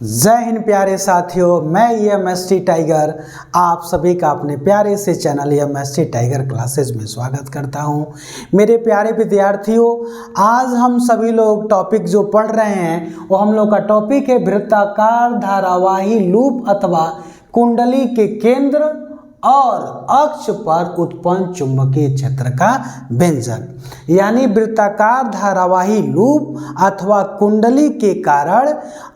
जय हिंद प्यारे साथियों, मैं EMST टाइगर आप सभी का अपने प्यारे से चैनल EMST टाइगर क्लासेस में स्वागत करता हूं। मेरे प्यारे विद्यार्थियों, आज हम सभी लोग टॉपिक जो पढ़ रहे हैं वो हम लोग का टॉपिक है वृत्ताकार धारावाही लूप अथवा कुंडली के केंद्र और अक्ष पर उत्पन्न चुंबकीय क्षेत्र का व्यंजक। यानी वृत्ताकार धारावाही लूप अथवा कुंडली के कारण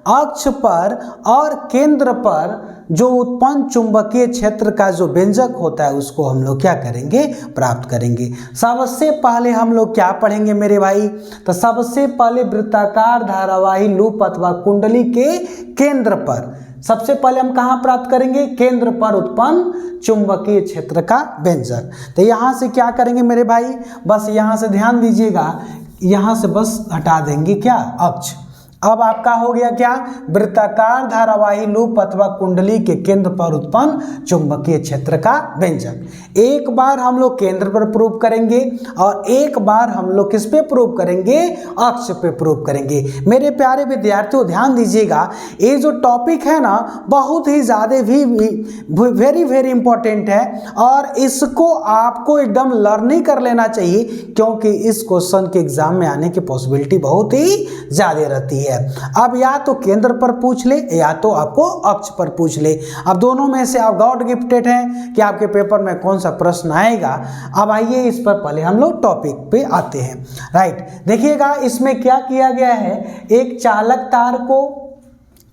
अक्ष पर और केंद्र पर जो उत्पन्न चुंबकीय क्षेत्र का जो व्यंजक होता है उसको हम लोग क्या करेंगे, प्राप्त करेंगे। सबसे पहले हम लोग क्या पढ़ेंगे मेरे भाई, तो सबसे पहले वृत्ताकार धारावाही लूप अथवा कुंडली के केंद्र पर सबसे पहले हम कहाँ प्राप्त करेंगे, केंद्र पर उत्पन्न चुंबकीय क्षेत्र का व्यंजक। तो यहाँ से क्या करेंगे मेरे भाई, बस यहाँ से ध्यान दीजिएगा, यहाँ से बस हटा देंगे क्या, अक्ष। अब आपका हो गया क्या, वृत्ताकार धारावाही लूप अथवा कुंडली के केंद्र पर उत्पन्न चुंबकीय क्षेत्र का व्यंजक। एक बार हम लोग केंद्र पर प्रूव करेंगे और एक बार हम लोग किस पे प्रूव करेंगे, अक्ष पे प्रूव करेंगे। मेरे प्यारे विद्यार्थियों ध्यान दीजिएगा, ये जो टॉपिक है ना बहुत ही ज़्यादा भी वेरी इंपॉर्टेंट है और इसको आपको एकदम लर्निंग कर लेना चाहिए, क्योंकि इस क्वेश्चन के एग्जाम में आने की पॉसिबिलिटी बहुत ही ज़्यादा रहती है। अब या तो केंद्र पर पूछ ले या तो आपको अक्ष पर पूछ ले। अब दोनों में से आप गॉड गिफ्टेड हैं कि आपके पेपर में कौन सा प्रश्न आएगा। अब आइए इस पर पहले हम लोग टॉपिक पे आते हैं। राइट, देखिएगा इसमें क्या किया गया है, एक चालक तार को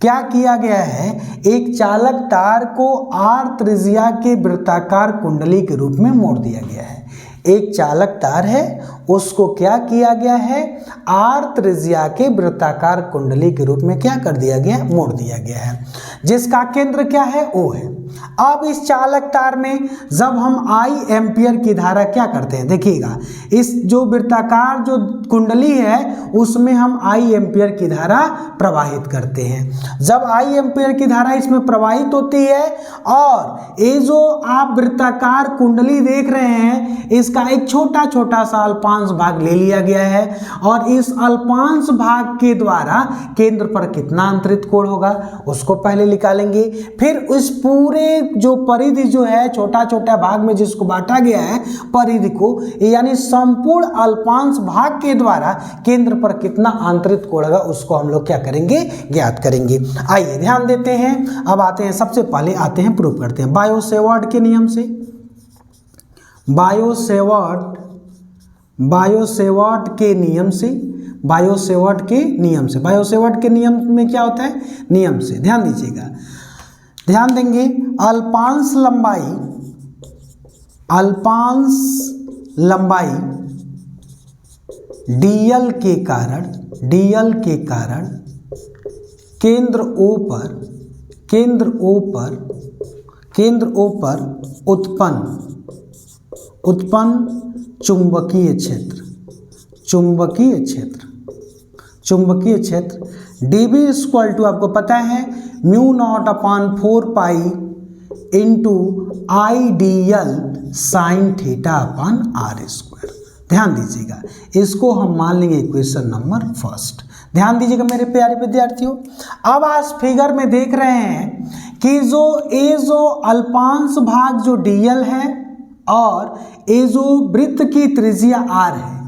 क्या किया गया है, एक चालक तार को r त्रिज्या के वृत्ताकार कुंडली के रूप में मोड़ दिया गया है। एक चालक तार है उसको क्या किया गया है, r त्रिज्या के वृत्ताकार कुंडली के रूप में क्या कर दिया गया, मोड़ दिया गया है, जिसका केंद्र क्या है, O है। अब इस चालक तार में जब हम I एम्पियर की धारा क्या करते हैं, देखिएगा इस जो वृत्ताकार जो कुंडली है उसमें हम I एम्पियर की धारा प्रवाहित करते हैं। जब I एम्पियर की धारा इसमें प्रवाहित होती है और ये जो आप वृत्ताकार कुंडली देख रहे हैं इसका एक छोटा छोटा सा अल्पांश भाग ले लिया गया है और इस अल्पांश भाग के द्वारा केंद्र पर कितना अंतरित कोण होगा उसको पहले निकालेंगे। फिर उस पूरे जो परिधि जो है छोटा छोटा भाग में जिसको बांटा गया है परिधि को, यानी संपूर्ण अल्पांश भाग के द्वारा केंद्र पर कितना अंतरित कोण होगा उसको हम लोग क्या करेंगे, ज्ञात करेंगे। आइए ध्यान देते हैं। अब आते हैं, सबसे पहले आते हैं, प्रूव करते हैं बायो-सेवर्ट के नियम से। बायो-सेवर्ट के नियम से, बायो-सेवर्ट के नियम में क्या होता है, नियम से ध्यान दीजिएगा, ध्यान देंगे। अल्पांश लंबाई dl के कारण केंद्र O पर उत्पन्न चुंबकीय क्षेत्र dB इक्वल टू आपको पता है μ0/4 इंटू IDL sin θ/r²। ध्यान दीजिएगा, इसको हम मान लेंगे इक्वेशन नंबर फर्स्ट। ध्यान दीजिएगा मेरे प्यारे विद्यार्थियों। अब आज फिगर में देख रहे हैं कि जो अल्पांश भाग जो dl है और ये जो वृत्त की त्रिज्या r है,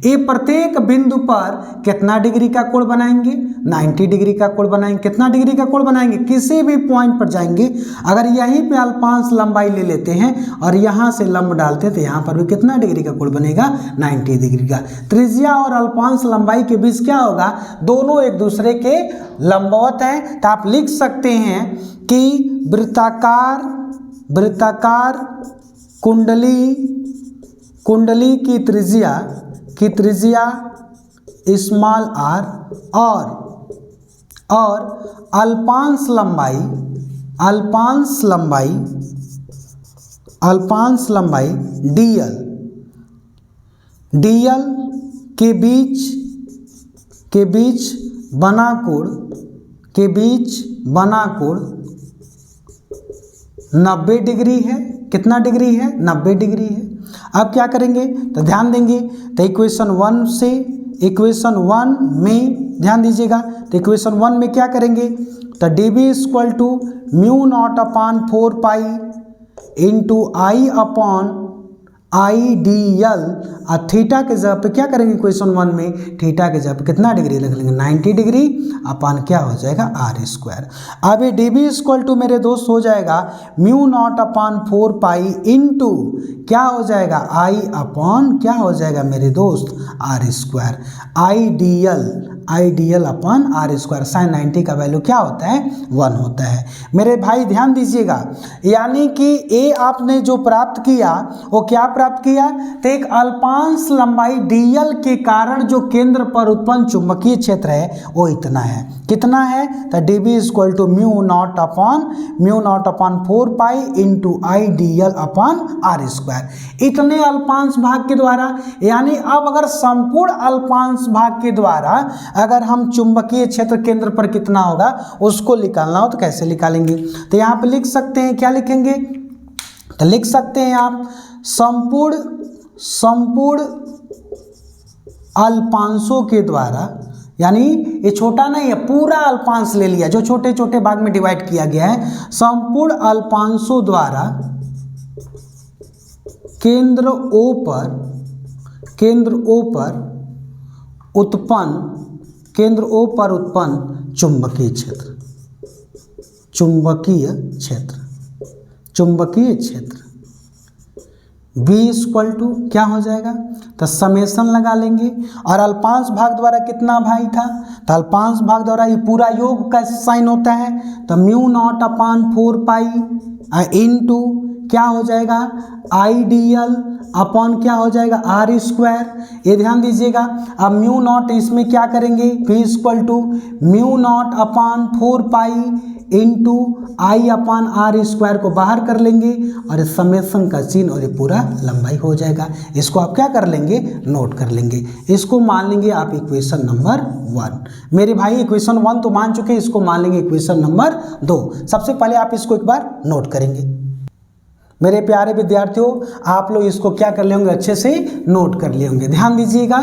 ये प्रत्येक बिंदु पर कितना डिग्री का कोण बनाएंगे, 90 डिग्री का कोण बनाएंगे। कितना डिग्री का कोण बनाएंगे, किसी भी पॉइंट पर जाएंगे, अगर यहीं पे अल्पांश लंबाई ले लेते हैं और यहाँ से लंब डालते हैं तो यहाँ पर भी कितना डिग्री का कोण बनेगा, 90 डिग्री का। त्रिज्या और अल्पांश लंबाई के बीच क्या होगा, दोनों एक दूसरे के लंबवत हैं। तो आप लिख सकते हैं कि वृत्ताकार कुंडली की त्रिज्या स्मॉल r और अल्पांश लंबाई dl के बीच बना कोण 90 डिग्री है। कितना डिग्री है, 90 डिग्री है। अब क्या करेंगे, तो ध्यान देंगे, तो इक्वेशन 1 में ध्यान दीजिएगा। तो इक्वेशन 1 में क्या करेंगे, तो dB equal to mu not upon 4 pi into I upon I D L. और थीटा के जगह पे क्या करेंगे, इक्वेशन 1 में थीटा के जगह पे कितना डिग्री रख लेंगे, 90 डिग्री अपान क्या हो जाएगा, आर स्क्वायर। अब ये डी बी इक्वल टू मेरे दोस्त हो जाएगा mu not upon 4 pi into क्या हो जाएगा, आई अपॉन क्या हो जाएगा मेरे दोस्त, R square. I D L upon R square. Sine 90 का वैल्यू क्या होता है, 1 होता है। मेरे भाई ध्यान दीजिएगा, यानी कि ए आपने जो प्राप्त किया वो क्या प्राप्त किया, तो एक अल्पांश लंबाई dl के कारण जो केंद्र पर उत्पन्न चुंबकीय क्षेत्र है वो इतना है। कितना है, तो dB equal to mu not upon 4 pi into I D L upon R square. इतने अल्पांश भाग के द्वारा, यानी अब अगर संपूर्ण अल्पांश भाग के द्वारा अगर हम चुंबकीय क्षेत्र केंद्र पर कितना होगा उसको निकालना हो तो कैसे निकालेंगे, तो यहाँ पे लिख सकते हैं, क्या लिखेंगे, तो लिख सकते हैं आप संपूर्ण अल्पांशों के द्वारा, यानी ये छोटा नहीं है, पूरा अल्पांश ले लिया जो छोटे छोटे भाग में डिवाइड किया गया है। संपूर्ण अल्पांशों द्वारा केंद्र O पर उत्पन्न चुंबकीय क्षेत्र B इक्वल टू क्या हो जाएगा, तो समेसन लगा लेंगे। और अल्पांश भाग द्वारा कितना भाई था, तो अल्पांश भाग द्वारा ये पूरा योग का साइन होता है, तो mu not upon 4 pi into क्या हो जाएगा, आई डी एल अपॉन क्या हो जाएगा, आर स्क्वायर। ये ध्यान दीजिएगा। अब म्यू नॉट इसमें क्या करेंगे, V equal to mu not upon 4 pi into I upon R square को बाहर कर लेंगे और समेसन का चिन्ह और ये पूरा लंबाई हो जाएगा। इसको आप क्या कर लेंगे, नोट कर लेंगे। इसको मान लेंगे आप इक्वेशन नंबर 1। मेरे भाई इक्वेशन 1 तो मान चुके हैं, इसको मान लेंगे इक्वेशन नंबर 2। सबसे पहले आप इसको एक बार नोट करेंगे। मेरे प्यारे विद्यार्थियों, आप लोग इसको क्या कर लेंगे, अच्छे से नोट कर लिए होंगे। ध्यान दीजिएगा।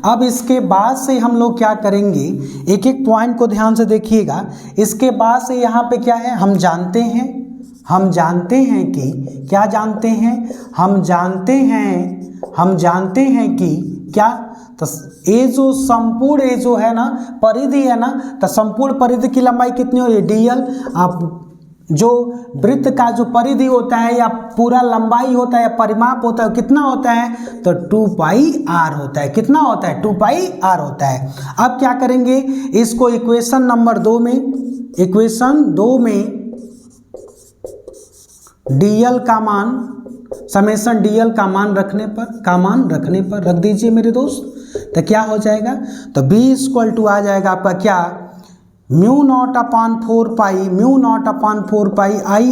अब इसके बाद से हम लोग क्या करेंगे, एक एक पॉइंट को ध्यान से देखिएगा। इसके बाद से यहाँ पे क्या है, हम जानते हैं कि क्या जानते हैं, हम जानते हैं कि क्या, तो ये जो संपूर्ण ये जो है ना परिधि है ना, तो संपूर्ण परिधि की लंबाई कितनी हो रही है, dl। आप जो वृत्त का जो परिधि होता है या पूरा लंबाई होता है या परिमाप होता है कितना होता है, तो 2 पाई r होता है। कितना होता है, 2 पाई r होता है। अब क्या करेंगे, इसको इक्वेशन नंबर 2 में dl का मान, समेसन dl का मान रखने पर रख दीजिए मेरे दोस्त। तो क्या हो जाएगा, तो b इक्वल टू आ जाएगा आपका क्या, mu not upon 4 pi I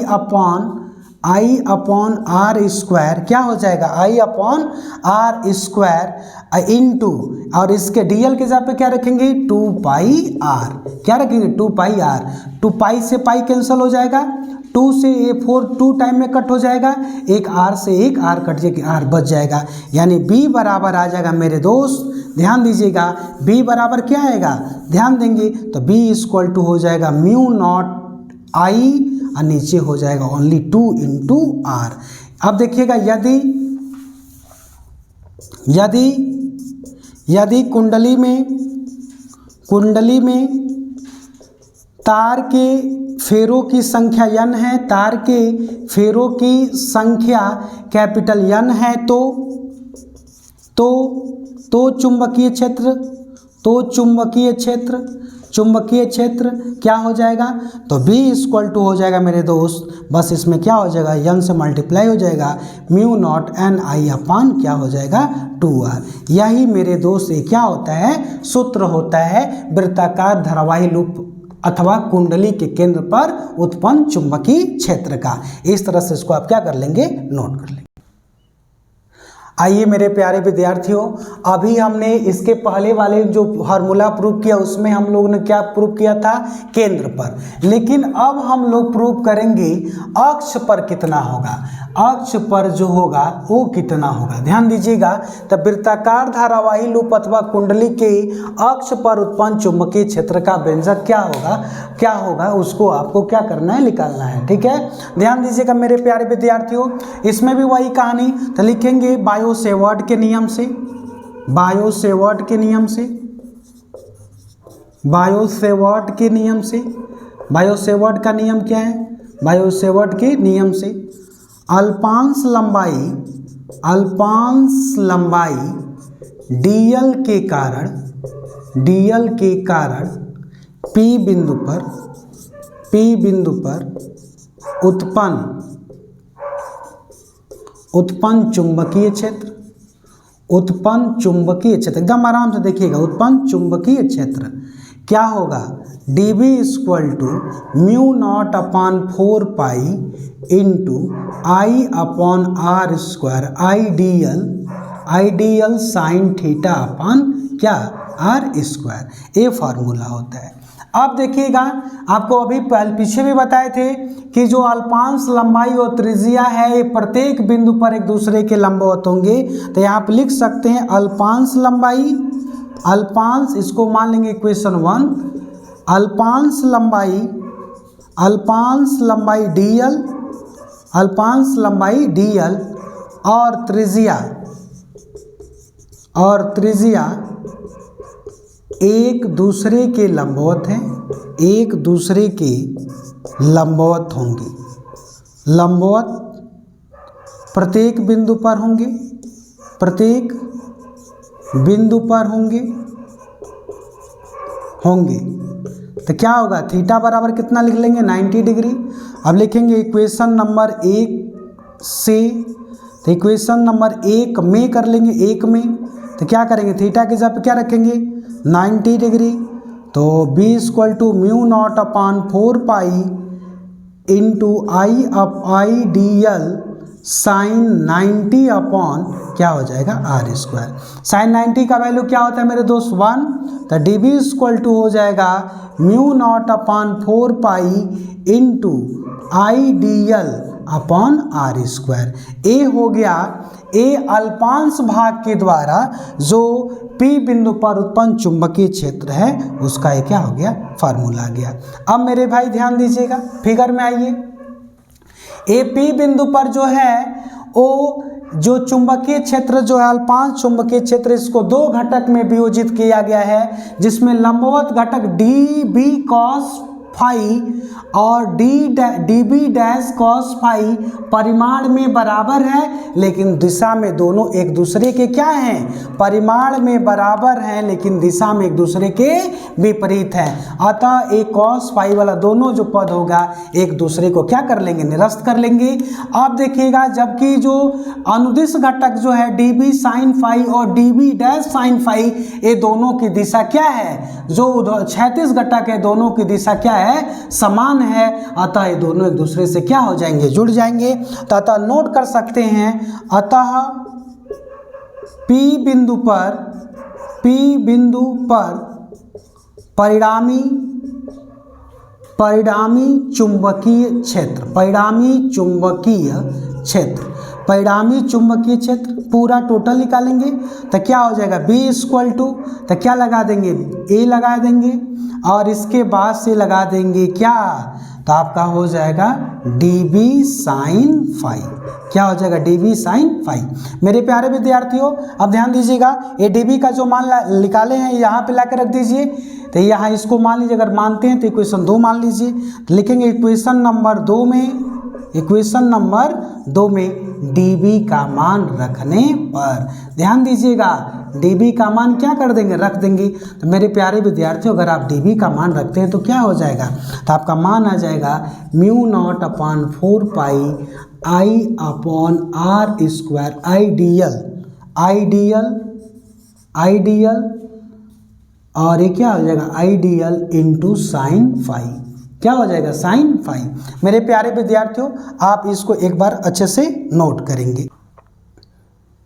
upon R square. क्या हो जाएगा, I upon R square into, और इसके डीएल के जगह पे क्या रखेंगे, 2 पाई आर। क्या रखेंगे, 2 पाई आर। 2 पाई से पाई कैंसिल हो जाएगा, 2 से ये 4 2 टाइम में कट हो जाएगा, एक आर से एक आर कट जाएगा, आर बच जाएगा। यानी b बराबर आ जाएगा मेरे दोस्त, ध्यान दीजिएगा, b बराबर क्या आएगा, ध्यान देंगे, तो b इक्वल टू हो जाएगा म्यू नॉट आई और नीचे हो जाएगा ओनली 2 इंटू आर। अब देखिएगा, यदि कुंडली में तार के फेरों की संख्या n है, तार के फेरों की संख्या कैपिटल N है, तो चुंबकीय क्षेत्र क्या हो जाएगा, तो B इक्वल टू हो जाएगा मेरे दोस्त, बस इसमें क्या हो जाएगा, N से मल्टीप्लाई हो जाएगा, म्यू नॉट एन आई अपान क्या हो जाएगा, 2r। यही मेरे दोस्त ये क्या होता है, सूत्र होता है वृत्ताकार धारावाही लूप अथवा कुंडली के केंद्र पर उत्पन्न चुंबकीय क्षेत्र का। इस तरह से इसको आप क्या कर लेंगे, नोट कर लेंगे। आइए मेरे प्यारे विद्यार्थियों, अभी हमने इसके पहले वाले जो फार्मूला प्रूव किया उसमें हम लोगों ने क्या प्रूव किया था, केंद्र पर। लेकिन अब हम लोग प्रूव करेंगे अक्ष पर कितना होगा, अक्ष पर जो होगा वो कितना होगा। ध्यान दीजिएगा, तब वृत्ताकार धारावाही लूप अथवा कुंडली के अक्ष पर उत्पन्न चुंबकीय क्षेत्र का व्यंजक क्या होगा उसको आपको क्या करना है, निकालना है। ठीक है, ध्यान दीजिएगा मेरे प्यारे विद्यार्थियों, इसमें भी वही कहानी। तो लिखेंगे बायो-सेवर्ट के नियम से, बायो-सेवर्ट के नियम से, बायो-सेवर्ट के नियम से। बायो-सेवर्ट का नियम क्या है, बायो-सेवर्ट के नियम से अल्पांश लंबाई dl के कारण P बिंदु पर उत्पन्न चुंबकीय क्षेत्र, एकदम आराम से देखिएगा, उत्पन्न चुंबकीय क्षेत्र क्या होगा, dB = μ0/4 into I/r² I D L sine theta अपन क्या, r²। ये फार्मूला होता है। अब देखिएगा, आपको अभी पीछे भी बताए थे कि जो अल्पांश लंबाई और त्रिज्या है ये प्रत्येक बिंदु पर एक दूसरे के लंबवत होंगे। तो यहाँ पे लिख सकते हैं अल्पांश लंबाई, इसको मान लेंगे इक्वेशन 1, अल्पांश लंबाई dl और त्रिज्या एक दूसरे के लंबवत हैं, होंगे, प्रत्येक बिंदु पर होंगे। तो क्या होगा, थीटा बराबर कितना लिख लेंगे, 90 डिग्री। अब लिखेंगे इक्वेशन नंबर 1 से, तो इक्वेशन नंबर 1 में कर लेंगे, 1 में तो क्या करेंगे, थीटा के जगह पे क्या रखेंगे, 90 डिग्री। तो B = μ0/4 into I/dl sign 90 upon क्या हो जाएगा, r²। साइन 90 का वैल्यू क्या होता है मेरे दोस्त, 1। तो dB = हो जाएगा μ0/4 इंटू I/dl अपॉन r²। ए हो गया, ए अल्पांश भाग के द्वारा जो P बिंदु पर उत्पन्न चुंबकीय क्षेत्र है उसका ये क्या हो गया, फार्मूला आ गया। अब मेरे भाई ध्यान दीजिएगा, फिगर में आइए। ए P बिंदु पर जो है वो जो चुंबकीय क्षेत्र जो है अल्पांश चुंबकीय क्षेत्र, इसको दो घटक में विभाजित किया गया है, जिसमें लंबवत घटक dB cos फाई और dB डैश cos फाई परिमाण में बराबर है, लेकिन दिशा में दोनों एक दूसरे के क्या हैं, परिमाण में बराबर हैं लेकिन दिशा में एक दूसरे के विपरीत हैं। अतः एक cos फाई वाला दोनों जो पद होगा एक दूसरे को क्या कर लेंगे, निरस्त कर लेंगे। अब देखिएगा, जबकि जो अनुदिश घटक जो है dB sin फाई और dB डैश sin फाई, ये दोनों की दिशा क्या है, जो क्षैतिज घटक है दोनों की दिशा क्या है, समान है। अतः ये दोनों एक दूसरे से क्या हो जाएंगे, जुड़ जाएंगे। तो अतः नोट कर सकते हैं, अतः P बिंदु पर परिणामी चुंबकीय क्षेत्र पूरा टोटल निकालेंगे तो क्या हो जाएगा, B = तो क्या लगा देंगे, A लगा देंगे और इसके बाद से लगा देंगे क्या, तो आपका हो जाएगा dB sin फाई। क्या हो जाएगा, dB sin फाई। मेरे प्यारे विद्यार्थियों, अब ध्यान दीजिएगा, ये dB का जो मान निकाले हैं यहाँ पे लाकर रख दीजिए। तो यहाँ इसको मान लीजिए, अगर मानते हैं तो इक्वेशन 2 मान लीजिए। तो लिखेंगे इक्वेशन नंबर 2 में dB का मान रखने पर, ध्यान दीजिएगा, dB का मान क्या कर देंगे, रख देंगे। तो मेरे प्यारे विद्यार्थियों, अगर आप dB का मान रखते हैं तो क्या हो जाएगा, तो आपका मान आ जाएगा μ0/4 I/r² आइडियल और ये क्या हो जाएगा, आइडियल इंटू साइन फाई। क्या हो जाएगा, साइन फाई। मेरे प्यारे विद्यार्थियों, आप इसको एक बार अच्छे से नोट करेंगे।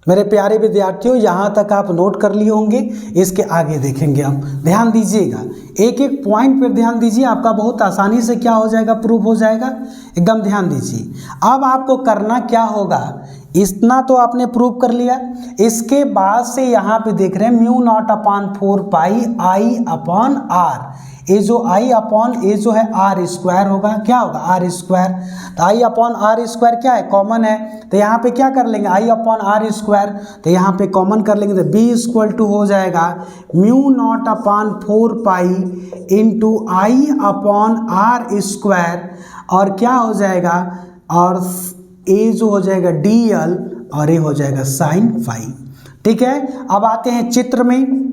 मेरे प्यारे विद्यार्थियों, यहाँ तक आप नोट कर लिए होंगे, इसके आगे देखेंगे हम। ध्यान दीजिएगा, एक एक पॉइंट पर ध्यान दीजिए, आपका बहुत आसानी से क्या हो जाएगा, प्रूफ हो जाएगा। एकदम ध्यान दीजिए। अब आपको करना क्या होगा, इतना तो आपने प्रूव कर लिया, इसके बाद से यहाँ पे देख रहे हैं mu not upon 4 pi I upon R. ये जो आई अपॉन ये जो है आर स्क्वायर होगा, क्या होगा, आर स्क्वायर। तो आई अपॉन आर स्क्वायर क्या है, कॉमन है, तो यहाँ पे क्या कर लेंगे, आई अपॉन आर स्क्वायर, तो यहाँ पे कॉमन कर लेंगे, तो बी इक्वल टू हो जाएगा mu not upon 4 pi into I upon R square, और क्या हो जाएगा, और ए जो हो जाएगा डी एल, और ये हो जाएगा साइन फाई। ठीक है, अब आते हैं चित्र में।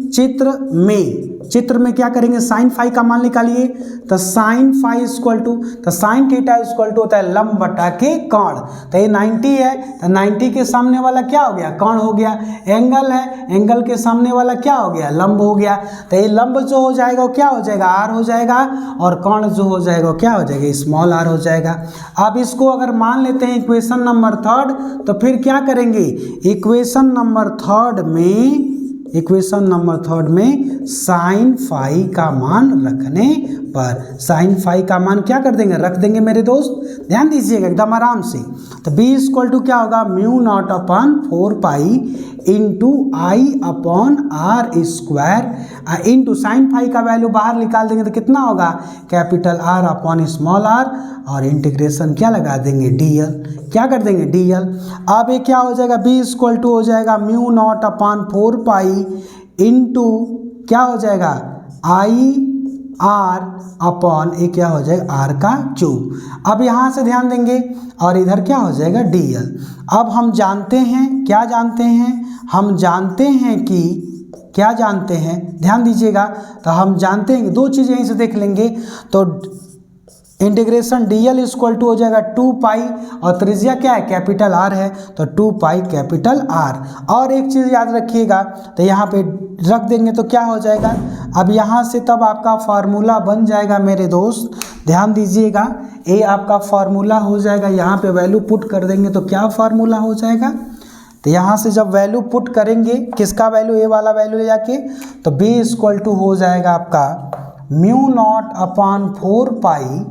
चित्र में क्या करेंगे, साइन फाई का मान निकालिए, तो साइन फाई इक्वल टू, तो साइन थीटा इक्वल टू होता है लंब बटा के कोण। तो ये 90 है, तो 90 के सामने वाला क्या हो गया, कोण हो गया। एंगल है, एंगल के सामने वाला क्या हो गया, लंब हो गया। तो ये लंब जो हो जाएगा वो क्या हो जाएगा, आर हो जाएगा, और कोण जो हो जाएगा वो क्या हो जाएगा, स्मॉल आर हो जाएगा। अब इसको अगर मान लेते हैं इक्वेशन नंबर 3, तो फिर क्या करेंगे, इक्वेशन नंबर 3 में साइन फाई का मान रखने पर, साइन फाई का मान क्या कर देंगे, रख देंगे मेरे दोस्त। ध्यान दीजिएगा एकदम आराम से। तो b इक्वल टू क्या होगा, mu not upon 4 pi into I upon R square into sine phi का वैल्यू बाहर निकाल देंगे तो कितना होगा, capital R upon small R, और इंटीग्रेशन क्या लगा देंगे, dl, क्या कर देंगे, dl। अब ये क्या हो जाएगा, b इक्वल टू हो जाएगा mu not upon 4 pi into क्या हो जाएगा, आई आर अपॉन ये क्या हो जाएगा, आर का क्यूब। अब यहाँ से ध्यान देंगे, और इधर क्या हो जाएगा, dl। अब हम जानते हैं, क्या जानते हैं, हम जानते हैं कि क्या जानते हैं, ध्यान दीजिएगा। तो हम जानते हैं, दो चीज़ें यहीं से देख लेंगे, तो इंटीग्रेशन dl इक्वल टू हो जाएगा 2 पाई, और त्रिज्या क्या है, कैपिटल आर है, तो 2 पाई कैपिटल आर। और एक चीज़ याद रखिएगा, तो यहाँ पे रख देंगे तो क्या हो जाएगा, अब यहाँ से तब आपका फार्मूला बन जाएगा मेरे दोस्त। ध्यान दीजिएगा, ये आपका फार्मूला हो जाएगा, यहाँ पे वैल्यू पुट कर देंगे तो क्या फार्मूला हो जाएगा, तो यहाँ से जब वैल्यू पुट करेंगे, किसका वैल्यू, ए वाला वैल्यू ले जाके, तो b इक्वल टू हो जाएगा आपका mu not upon 4 pi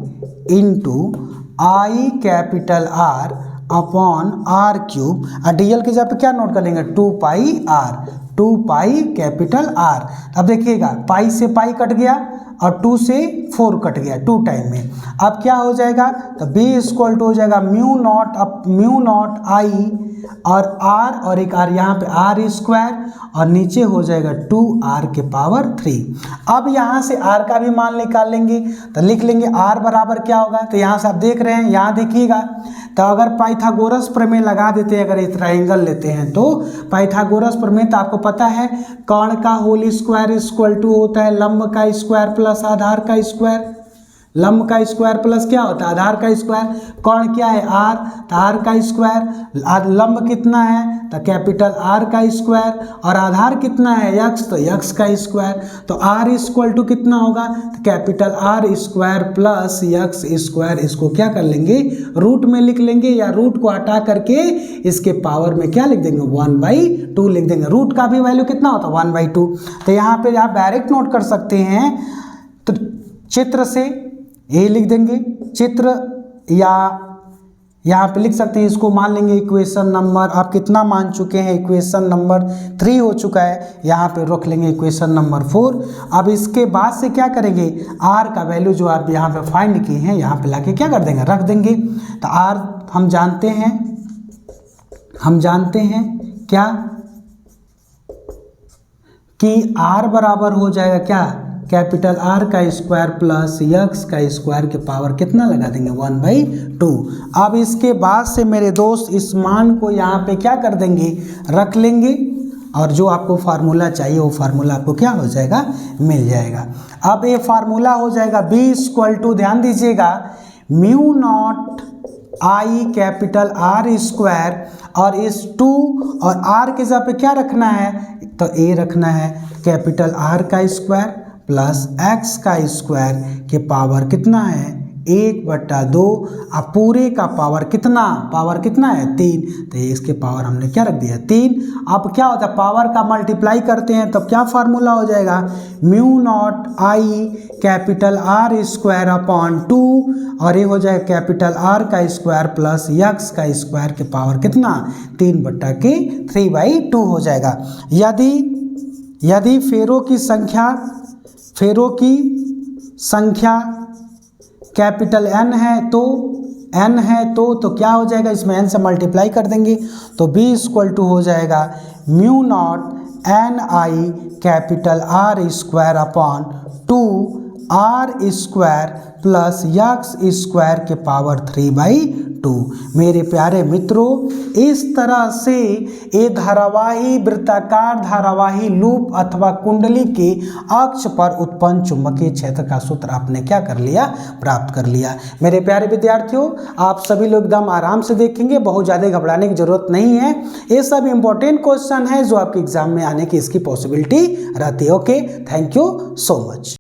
into I capital R upon R cube, और dl के जगह पे क्या नोट कर लेंगे, 2 पाई आर, 2 पाई कैपिटल आर। अब देखिएगा, पाई से पाई कट गया, और 2 से 4 कट गया 2 टाइम में। अब क्या हो जाएगा, तो b इक्वल टू हो जाएगा म्यू नॉट आई और आर, और एक आर यहाँ पे आर स्क्वायर, और नीचे हो जाएगा 2r के पावर 3। अब यहाँ से r का भी मान निकाल लेंगे, तो लिख लेंगे r बराबर क्या होगा, तो यहाँ से आप देख रहे हैं, यहाँ देखिएगा, तो अगर पाइथागोरस प्रमेय लगा देते हैं, अगर ये ट्रायंगल लेते हैं तो पाइथागोरस प्रमेय, तो आपको पता है कोण का होल स्क्वायर इक्वल टू होता है लंब का स्क्वायर प्लस आधार का स्क्वायर। लंब का स्क्वायर प्लस क्या होता है, आधार का स्क्वायर। कोण क्या है, आर, तो आर का स्क्वायर। लंब कितना है, तो कैपिटल आर का स्क्वायर, और आधार कितना है, यक्स, तो यक्स का स्क्वायर। तो आर इक्वल टू कितना होगा, तो capital R square plus x square. इसको क्या कर लेंगे, रूट में लिख लेंगे, या रूट को हटा करके इसके पावर में क्या लिख देंगे, 1/2 लिख देंगे। रूट का भी वैल्यू कितना होता है, 1/2। तो यहाँ पे आप डायरेक्ट नोट कर सकते हैं, तो चित्र से ये लिख देंगे चित्र, या यहाँ पे लिख सकते हैं, इसको मान लेंगे इक्वेशन नंबर, आप कितना मान चुके हैं, इक्वेशन नंबर 3 हो चुका है, यहाँ पे रख लेंगे इक्वेशन नंबर 4। अब इसके बाद से क्या करेंगे, r का वैल्यू जो आप यहाँ पे फाइंड किए हैं, यहाँ पे लाके क्या कर देंगे, रख देंगे। तो r हम जानते हैं क्या, कि r बराबर हो जाएगा क्या, कैपिटल आर का स्क्वायर प्लस यक्स का स्क्वायर के पावर कितना लगा देंगे, 1/2। अब इसके बाद से मेरे दोस्त इस मान को यहाँ पे क्या कर देंगे, रख लेंगे, और जो आपको फार्मूला चाहिए वो फार्मूला आपको क्या हो जाएगा, मिल जाएगा। अब ये फार्मूला हो जाएगा b इक्वल टू, ध्यान दीजिएगा, mu not I capital are square, और इस 2 और r के जगह पे क्या रखना है, तो a रखना है, कैपिटल आर का स्क्वायर प्लस एक्स का स्क्वायर के पावर कितना है, 1/2, अब पूरे का पावर कितना है 3, तो इसके पावर हमने क्या रख दिया 3। अब क्या होता है पावर का मल्टीप्लाई करते हैं तब क्या फार्मूला हो जाएगा mu not I capital R square upon 2 और ये हो जाएगा कैपिटल R का स्क्वायर प्लस यक्स का स्क्वायर के पावर कितना 3/2 हो जाएगा। यदि फेरों की संख्या कैपिटल N है तो क्या हो जाएगा इसमें N से मल्टीप्लाई कर देंगे तो B इक्वल टू हो जाएगा mu not NI capital R square upon 2 R square plus x square के पावर 3/2। मेरे प्यारे मित्रों, इस तरह से ये धारावाही वृत्ताकार धारावाही लूप अथवा कुंडली के अक्ष पर उत्पन्न चुंबकीय क्षेत्र का सूत्र आपने क्या कर लिया प्राप्त कर लिया। मेरे प्यारे विद्यार्थियों, आप सभी लोग एकदम आराम से देखेंगे, बहुत ज़्यादा घबराने की जरूरत नहीं है। ये सब इंपॉर्टेंट क्वेश्चन है जो आपके एग्जाम में आने की इसकी पॉसिबिलिटी रहती है। Okay, thank you so much.